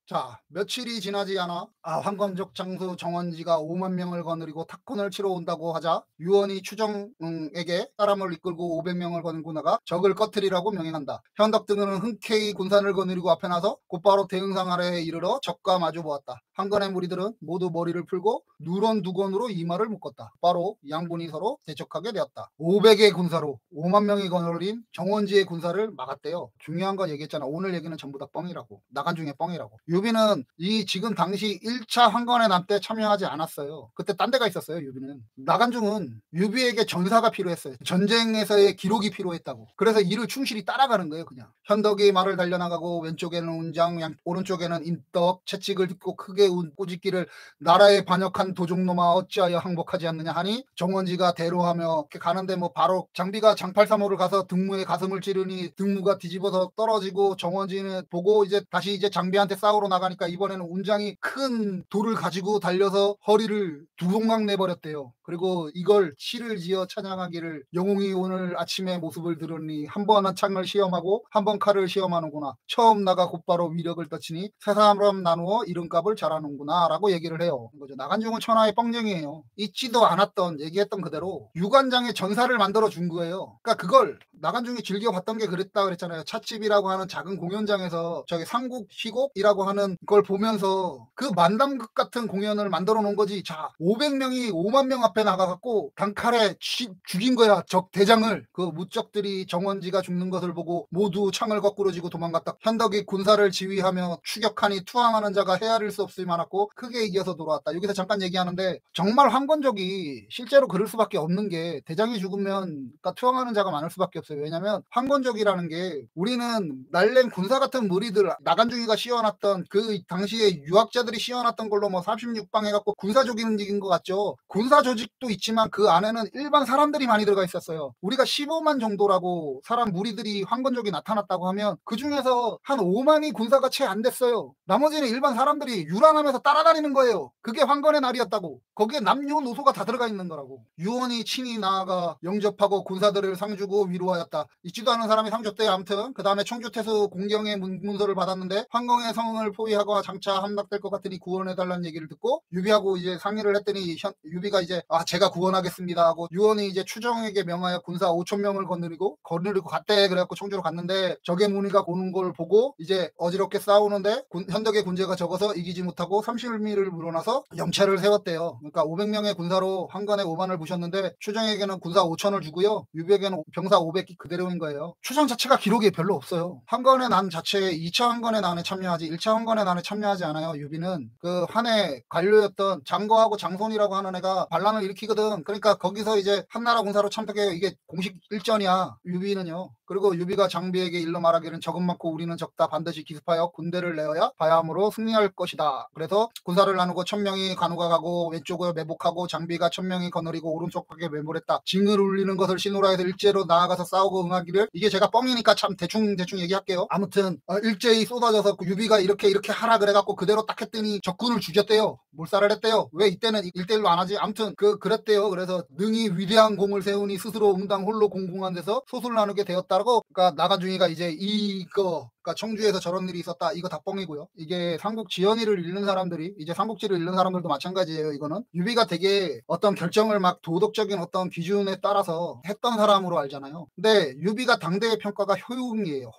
자, 며칠이 지나지 않아 황건적 장수 정원지가 5만 명을 거느리고 탁훈을 치러 온다고 하자 유언이 추정에게 사람을 이끌고 500명을 거느리고 나가 적을 꺼트리라고 명령한다. 현덕 등은 흔쾌히 군산을 거느리고 앞에 나서 곧바로 대응상 아래에 이르러 적과 마주 보았다. 한건의 무리들은 모두 머리를 풀고 누런 두건으로 이마를 묶었다. 바로 양군이 서로 대적하게 되었다. 500의 군사로 5만 명이 거느린 정원지의 군사를 막았대요. 중요한 건 얘기했잖아. 오늘 얘기는 전부 다 뻥이라고. 나간 중에 뻥이라고. 유비는 이 지금 당시 1차 황건의 남 때 참여하지 않았어요. 그때 딴 데가 있었어요. 유비는. 나간중은 유비에게 전사가 필요했어요. 전쟁에서의 기록이 필요했다고. 그래서 이를 충실히 따라가는 거예요. 그냥 현덕이 말을 달려나가고 왼쪽에는 운장, 오른쪽에는 인덕, 채찍을 딛고 크게 꾸짖기를 나라에 반역한 도적놈아 어찌하여 항복하지 않느냐 하니 정원지가 대로하며 이렇게 가는데 뭐 바로 장비가 장팔사모를 가서 등무에 가슴을 찌르니 등무가 뒤집어서 떨어지고 정원지는 보고 이제 다시 이제 장비한테 싸우러 나가니까 이번에는 운장이 큰 돌을 가지고 달려서 허리를 두 동강 내버렸대요. 그리고 이걸 시를 지어 찬양하기를 영웅이 오늘 아침에 모습을 들으니 한 번 창을 시험하고 한 번 칼을 시험하는구나. 처음 나가 곧바로 위력을 떠치니 세 사람 나누어 이름값을 잘하는구나 라고 얘기를 해요. 나간중은 천하의 뻥쟁이에요. 있지도 않았던 얘기했던 그대로 유관장의 전사를 만들어 준 거예요. 그러니까 그걸 나간중이 즐겨봤던 게 그랬다 그랬잖아요. 찻집이라고 하는 작은 공연장에서 저기 삼국 시곡이라고 하는 걸 보면서 그 만담극 같은 공연을 만들어 놓은 거지. 자, 500명이 5만 명 앞에 나가갖고 단칼에 죽인 거야. 적 대장을. 그 무적들이 정원지가 죽는 것을 보고 모두 창을 거꾸로 쥐고 도망갔다. 현덕이 군사를 지휘하며 추격하니 투항하는 자가 헤아릴 수 없을 만하고 크게 이겨서 돌아왔다. 여기서 잠깐 얘기하는데 정말 황건적이 실제로 그럴 수밖에 없는 게 대장이 죽으면 그러니까 투항하는 자가 많을 수밖에 없어요. 왜냐면 황건적이라는 게 우리는 날랭 군사 같은 무리들 나간중이가 씌워놨던 그 당시에 유학자들이 씌워놨던 걸로 뭐 36방 해갖고 군사 조직인 것 같죠. 군사 조직도 있지만 그 안에는 일반 사람들이 많이 들어가 있었어요. 우리가 15만 정도라고 사람 무리들이 황건적이 나타났다고 하면 그 중에서 한 5만이 군사가 채 안 됐어요. 나머지는 일반 사람들이 유란하면서 따라다니는 거예요. 그게 황건의 날이었다고. 거기에 남녀노소가 다 들어가 있는 거라고. 유언이 친히 나아가 영접하고 군사들을 상주고 위로하였다. 있지도 않은 사람이 상 줬대요. 아무튼 그 다음에 청주태수 공경의 문서를 받았는데 황공의 성을 포위하고 장차 함락될 것 같으니 구원해달라는 얘기를 듣고 유비하고 이제 상의를 했더니 유비가 이제 제가 구원하겠습니다 하고 유언이 이제 추정에게 명하여 군사 5천 명을 거느리고 갔대. 그래갖고 청주로 갔는데 적의 무늬가 오는 걸 보고 이제 어지럽게 싸우는데 현덕의 군제가 적어서 이기지 못하고 30리를 물어나서 영체를 세웠대요. 그러니까 500명의 군사로 황건의 5만을 부셨는데 추정에게는 군사 5천을 주고요. 유비에게는 병사 500기 그대로인 거예요. 추정 자체가 기록이 별로 없어요. 황건의 난 자체에 2차 황건의 난에 참여하지 1차 황건의 난에 참여하지 않아요. 유비는 그 한해 관료였던 장거하고 장손이라고 하는 애가 반란을 일으키거든. 그러니까 거기서 이제 한나라 군사로 참석해요. 이게 공식 일전이야. 유비는요. 그리고 유비가 장비에게 일러 말하기를 적은 많고 우리는 적다. 반드시 기습하여 군대를 내어야 바야흐로 승리할 것이다. 그래서 군사를 나누고 1000명이 간우가 가고 왼쪽을 매복하고 장비가 1000명이 거느리고 오른쪽 밖에 매몰했다. 징을 울리는 것을 신호라 해서 일제로 나아가서 싸우고 응하기를 이게 제가 뻥이니까 참 대충 얘기할게요. 아무튼 일제히 쏟아져서 유비가 이렇게 하라 그래갖고 그대로 딱 했더니 적군을 죽였대요. 몰살을 했대요. 왜 이때는 1대1로 안 하지? 아무튼 그랬대요. 그래서 능히 위대한 공을 세우니 스스로 응당 홀로 공공한 데서 소술 나누게 되었다고. 그러니까 나간중이가 이제 그러니까 청주에서 저런 일이 있었다. 이거 다 뻥이고요. 이게 삼국 지연의를 읽는 사람들이 이제 삼국지를 읽는 사람들도 마찬가지예요. 이거는 유비가 되게 어떤 결정을 막 도덕적인 어떤 기준에 따라서 했던 사람으로 알잖아요. 근데 유비가 당대의 평가가 효용이에요.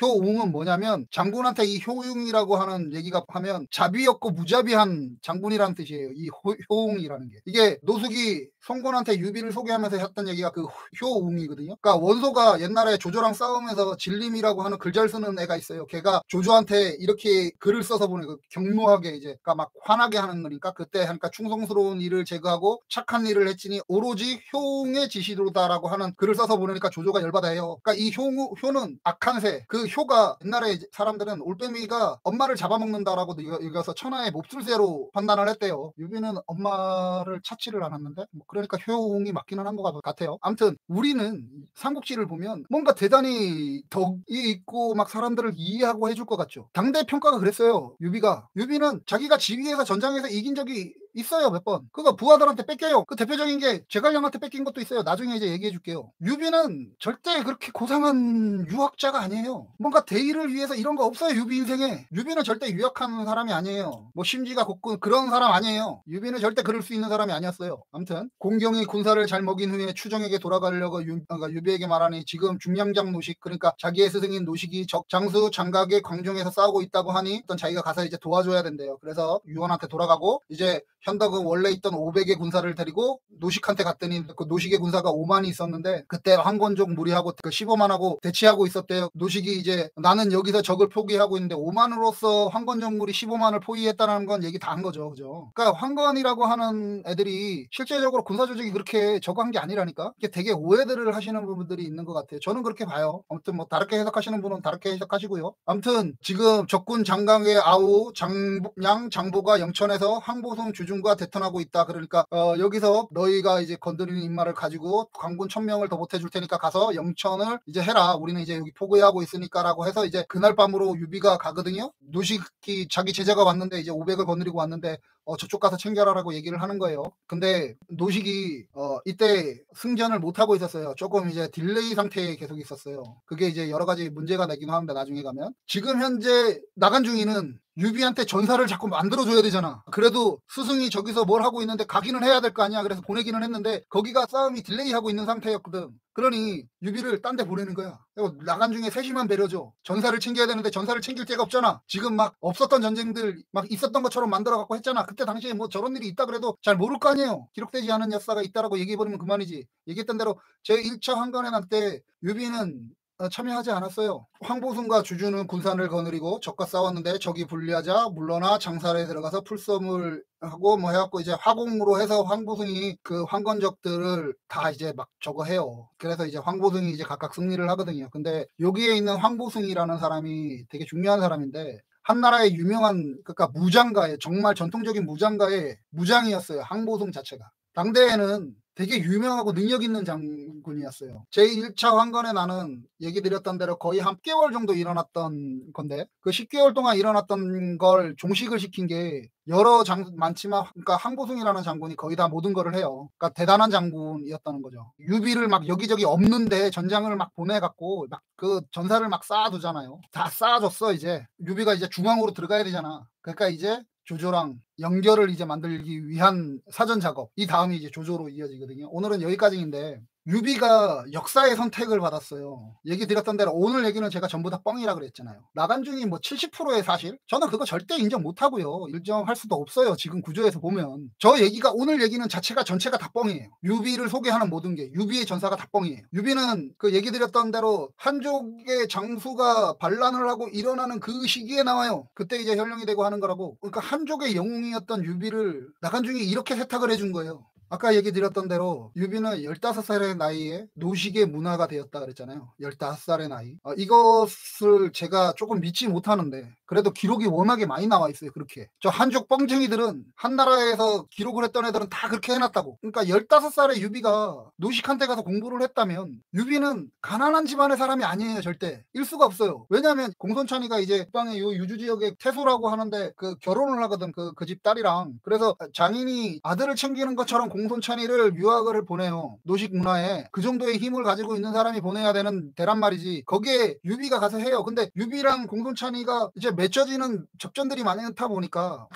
효웅은 뭐냐면 장군한테 이 효웅이라고 하는 얘기가 하면 자비없고 무자비한 장군이라는 뜻이에요. 이 효웅이라는 게 이게 노숙이 송곤한테 유비를 소개하면서 했던 얘기가 그 효웅이거든요. 그러니까 원소가 옛날에 조조랑 싸우면서 진림이라고 하는 글 잘 쓰는 애가 있어요. 걔가 조조한테 이렇게 글을 써서 보내고 경무하게 이제 그러니까 막 화나게 하는 거니까 그때 하니까 충성스러운 일을 제거하고 착한 일을 했지니 오로지 효웅의 지시로다라고 하는 글을 써서 보내니까 조조가 열받아해요. 그러니까 이 효는 악한 새. 그 효가 옛날에 사람들은 올빼미가 엄마를 잡아먹는다라고 여겨서 천하의 몹쓸새로 판단을 했대요. 유비는 엄마를 찾지를 않았는데 그러니까 효웅이 맞기는 한 것 같아요. 아무튼 우리는 삼국지를 보면 뭔가 대단히 덕이 있고 막 사람들을 이해하고 해줄 것 같죠. 당대 평가가 그랬어요. 유비는 자기가 지휘해서 전장에서 이긴 적이 있어요, 몇 번. 그거 부하들한테 뺏겨요. 그 대표적인 게 제갈량한테 뺏긴 것도 있어요. 나중에 이제 얘기해 줄게요. 유비는 절대 그렇게 고상한 유학자가 아니에요. 뭔가 대의를 위해서 이런 거 없어요, 유비 인생에. 유비는 절대 유학하는 사람이 아니에요. 뭐 심지가 곱고 그런 사람 아니에요. 유비는 절대 그럴 수 있는 사람이 아니었어요. 아무튼 공경이 군사를 잘 먹인 후에 추정에게 돌아가려고 그러니까 유비에게 말하니 지금 중량장 노식, 그러니까 자기의 스승인 노식이 장수 장각의 광종에서 싸우고 있다고 하니 일단 자기가 가서 이제 도와줘야 된대요. 그래서 유원한테 돌아가고 이제 현덕은 원래 있던 500의 군사를 데리고 노식한테 갔더니 그 노식의 군사가 5만이 있었는데 그때 황건족 무리하고 그 15만하고 대치하고 있었대요. 노식이 이제 나는 여기서 적을 포기하고 있는데 5만으로서 황건족 무리 15만을 포위했다는 건 얘기 다 한 거죠. 그죠? 그러니까 황건이라고 하는 애들이 실제적으로 군사 조직이 그렇게 적어한 게 아니라니까. 이게 되게 오해들을 하시는 부분들이 있는 것 같아요. 저는 그렇게 봐요. 아무튼 뭐 다르게 해석하시는 분은 다르게 해석하시고요. 아무튼 지금 적군 장강의 아우 장양 장보가 영천에서 황보성 주중과 대턴하고 있다. 그러니까 여기서 너희가 이제 건드리는 인마를 가지고 광군 1000명을 더 보태줄 테니까 가서 영천을 이제 해라. 우리는 이제 여기 포기하고 있으니까라고 해서 이제 그날 밤으로 유비가 가거든요. 노식이 자기 제자가 왔는데 이제 500을 거느리고 왔는데 저쪽 가서 챙겨라라고 얘기를 하는 거예요. 근데 노식이 이때 승전을 못 하고 있었어요. 조금 이제 딜레이 상태에 계속 있었어요. 그게 이제 여러 가지 문제가 되긴 하는데 나중에 가면 지금 현재 나간중이는 유비한테 전사를 자꾸 만들어줘야 되잖아. 그래도 스승이 저기서 뭘 하고 있는데 가기는 해야 될 거 아니야. 그래서 보내기는 했는데 거기가 싸움이 딜레이하고 있는 상태였거든. 그러니 유비를 딴 데 보내는 거야. 그리고 나간중에 셋이만 배려줘. 전사를 챙겨야 되는데 전사를 챙길 데가 없잖아. 지금 막 없었던 전쟁들 막 있었던 것처럼 만들어갖고 했잖아. 그때 당시에 뭐 저런 일이 있다 그래도 잘 모를 거 아니에요. 기록되지 않은 역사가 있다라고 얘기해버리면 그만이지. 얘기했던 대로 제1차 황건해난 때 유비는 참여하지 않았어요. 황보승과 주주는 군산을 거느리고 적과 싸웠는데 적이 불리하자 물러나 장살에 들어가서 풀섬을 하고 뭐 해갖고 이제 화공으로 해서 황보승이 그 황건적들을 다 이제 막 저거 해요. 그래서 이제 황보승이 이제 각각 승리를 하거든요. 근데 여기에 있는 황보승이라는 사람이 되게 중요한 사람인데 한나라의 유명한 그러니까 무장가의 정말 전통적인 무장가의 무장이었어요. 황보승 자체가. 당대에는 되게 유명하고 능력 있는 장군이었어요. 제1차 황건에 나는 얘기 드렸던 대로 거의 한 10개월 정도 일어났던 건데 그 10개월 동안 일어났던 걸 종식을 시킨 게 여러 많지만 그러니까 황보승이라는 장군이 거의 다 모든 거를 해요. 그러니까 대단한 장군이었다는 거죠. 유비를 막 여기저기 없는데 전장을 막 보내갖고 막 그 전사를 막 쌓아두잖아요. 다 쌓아줬어 이제. 유비가 이제 중앙으로 들어가야 되잖아. 그러니까 이제 조조랑 연결을 이제 만들기 위한 사전 작업. 이 다음이 이제 조조로 이어지거든요. 오늘은 여기까지인데 유비가 역사의 선택을 받았어요. 얘기 드렸던 대로 오늘 얘기는 제가 전부 다 뻥이라 그랬잖아요. 나간중이 뭐 70%의 사실? 저는 그거 절대 인정 못하고요. 인정할 수도 없어요. 지금 구조에서 보면. 저 얘기가 오늘 얘기는 자체가 전체가 다 뻥이에요. 유비를 소개하는 모든 게 유비의 전사가 다 뻥이에요. 유비는 그 얘기 드렸던 대로 한족의 장수가 반란을 하고 일어나는 그 시기에 나와요. 그때 이제 현령이 되고 하는 거라고. 그러니까 한족의 영웅이었던 유비를 나간중이 이렇게 세탁을 해준 거예요. 아까 얘기 드렸던 대로 유비는 15살의 나이에 노식의 문화가 되었다 그랬잖아요. 15살의 나이. 이것을 제가 조금 믿지 못하는데 그래도 기록이 워낙에 많이 나와 있어요. 그렇게. 저 한족 뻥쟁이들은 한나라에서 기록을 했던 애들은 다 그렇게 해놨다고. 그러니까 15살의 유비가 노식한테 가서 공부를 했다면 유비는 가난한 집안의 사람이 아니에요. 절대. 일 수가 없어요. 왜냐하면 공손찬이가 이제 국방의 요 유주 지역에 태소라고 하는데 그 결혼을 하거든. 그 집 딸이랑. 그래서 장인이 아들을 챙기는 것처럼 공손찬이를 유학을 보내요. 노식 문화에. 그 정도의 힘을 가지고 있는 사람이 보내야 되는 대란 말이지. 거기에 유비가 가서 해요. 근데 유비랑 공손찬이가 이제 맺혀지는 접전들이 많다 보니까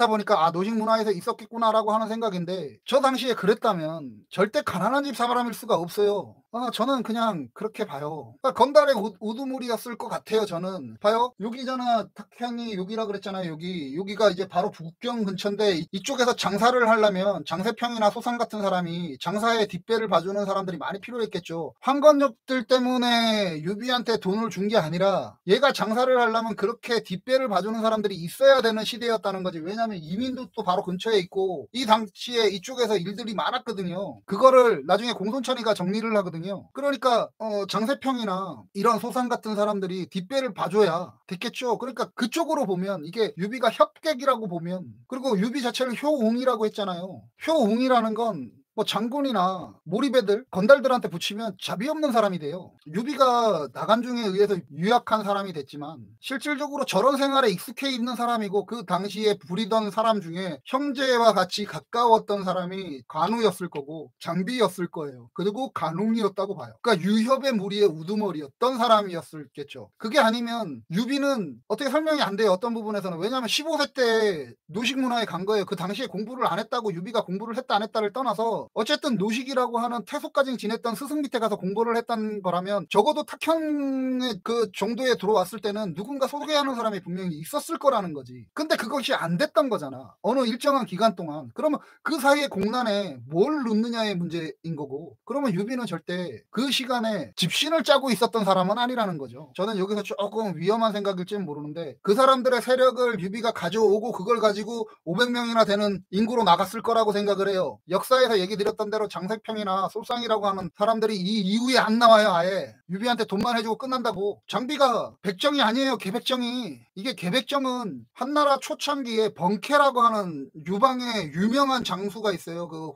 노식 문화에서 있었겠구나라고 하는 생각인데 저 당시에 그랬다면 절대 가난한 집 사람일 수가 없어요. 저는 그냥 그렇게 봐요. 그러니까 건달의 우두머리였을 것 같아요. 저는 봐요. 여기잖아. 탁현이 여기라 그랬잖아요. 여기가 이제 바로 북경 근처인데 이쪽에서 장사를 하려면 장세평이나 소상 같은 사람이 장사의 뒷배를 봐주는 사람들이 많이 필요했겠죠. 황건적들 때문에 유비한테 돈을 준 게 아니라 얘가 장사를 하려면 그렇게 뒷배를 봐주는 사람들이 있어야 되는 시대였다는 거지. 왜냐하면 이민도 또 바로 근처에 있고 이 당시에 이쪽에서 일들이 많았거든요. 그거를 나중에 공손천이가 정리를 하거든요. 그러니까 장세평이나 이런 소상 같은 사람들이 뒷배를 봐줘야 됐겠죠. 그러니까 그쪽으로 보면 이게 유비가 협객이라고 보면 그리고 유비 자체를 효웅이라고 했잖아요. 효웅이라는 건 뭐 장군이나 몰입애들, 건달들한테 붙이면 잡이 없는 사람이 돼요. 유비가 나간중에 의해서 유약한 사람이 됐지만 실질적으로 저런 생활에 익숙해 있는 사람이고 그 당시에 부리던 사람 중에 형제와 같이 가까웠던 사람이 관우였을 거고 장비였을 거예요. 그리고 간웅이었다고 봐요. 그러니까 유협의 무리의 우두머리였던 사람이었겠죠. 그게 아니면 유비는 어떻게 설명이 안 돼요. 어떤 부분에서는. 왜냐하면 15세 때 노식 문화에 간 거예요. 그 당시에 공부를 안 했다고 유비가 공부를 했다 안 했다를 떠나서 어쨌든 노식이라고 하는 태소까지 지냈던 스승 밑에 가서 공부를 했다는 거라면 적어도 탁현의 그 정도에 들어왔을 때는 누군가 소개하는 사람이 분명히 있었을 거라는 거지. 근데 그것이 안 됐던 거잖아. 어느 일정한 기간 동안. 그러면 그 사이에 공란에 뭘 넣느냐의 문제인 거고, 그러면 유비는 절대 그 시간에 집신을 짜고 있었던 사람은 아니라는 거죠. 저는 여기서 조금 위험한 생각일지는 모르는데 그 사람들의 세력을 유비가 가져오고 그걸 가지고 500명이나 되는 인구로 나갔을 거라고 생각을 해요. 역사에서 얘기 드렸던 대로 장색평이나 솔상이라고 하는 사람들이 이 이후에 안 나와요. 아예 유비한테 돈만 해주고 끝난다고. 장비가 백정이 아니에요. 개백정이. 이게 개백정은 한나라 초창기에 번케라고 하는 유방의 유명한 장수가 있어요. 그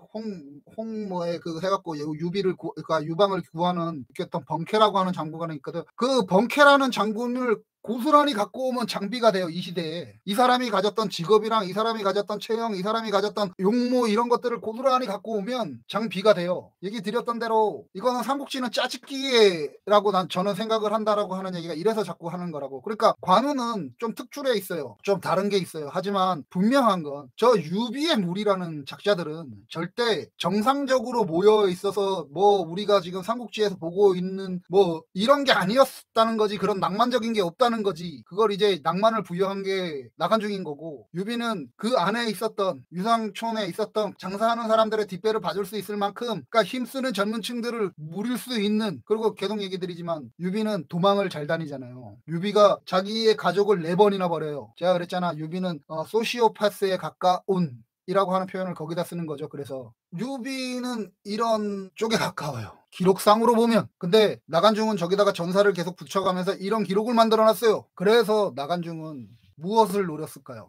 홍뭐에 그 해갖고 유비를 그러니까 유방을 구하는 어떤 번케라고 하는 장군이 있거든. 그 번케라는 장군을 고스란히 갖고 오면 장비가 돼요. 이 시대에. 이 사람이 가졌던 직업이랑 이 사람이 가졌던 체형, 이 사람이 가졌던 용모 이런 것들을 고스란히 갖고 오면 장비가 돼요. 얘기 드렸던 대로 이거는 삼국지는 짜집기라고 저는 생각을 한다라고 하는 얘기가 이래서 자꾸 하는 거라고. 그러니까 관우는 좀 특출해 있어요. 좀 다른 게 있어요. 하지만 분명한 건 저 유비의 무리라는 작자들은 절대 정상적으로 모여 있어서 뭐 우리가 지금 삼국지에서 보고 있는 뭐 이런 게 아니었다는 거지. 그런 낭만적인 게 없다는 거지. 그걸 이제 낭만을 부여한 게 나간중인 거고, 유비는 그 안에 있었던 유상촌에 있었던 장사하는 사람들의 뒷배를 봐줄 수 있을 만큼, 그러니까 힘쓰는 젊은 층들을 물릴 수 있는, 그리고 계속 얘기 드리지만 유비는 도망을 잘 다니잖아요. 유비가 자기의 가족을 4번이나 버려요. 제가 그랬잖아. 유비는 소시오파스에 가까운 이라고 하는 표현을 거기다 쓰는 거죠. 그래서 유비는 이런 쪽에 가까워요. 기록상으로 보면. 근데 나간중은 저기다가 전사를 계속 붙여가면서 이런 기록을 만들어놨어요. 그래서 나간중은 무엇을 노렸을까요?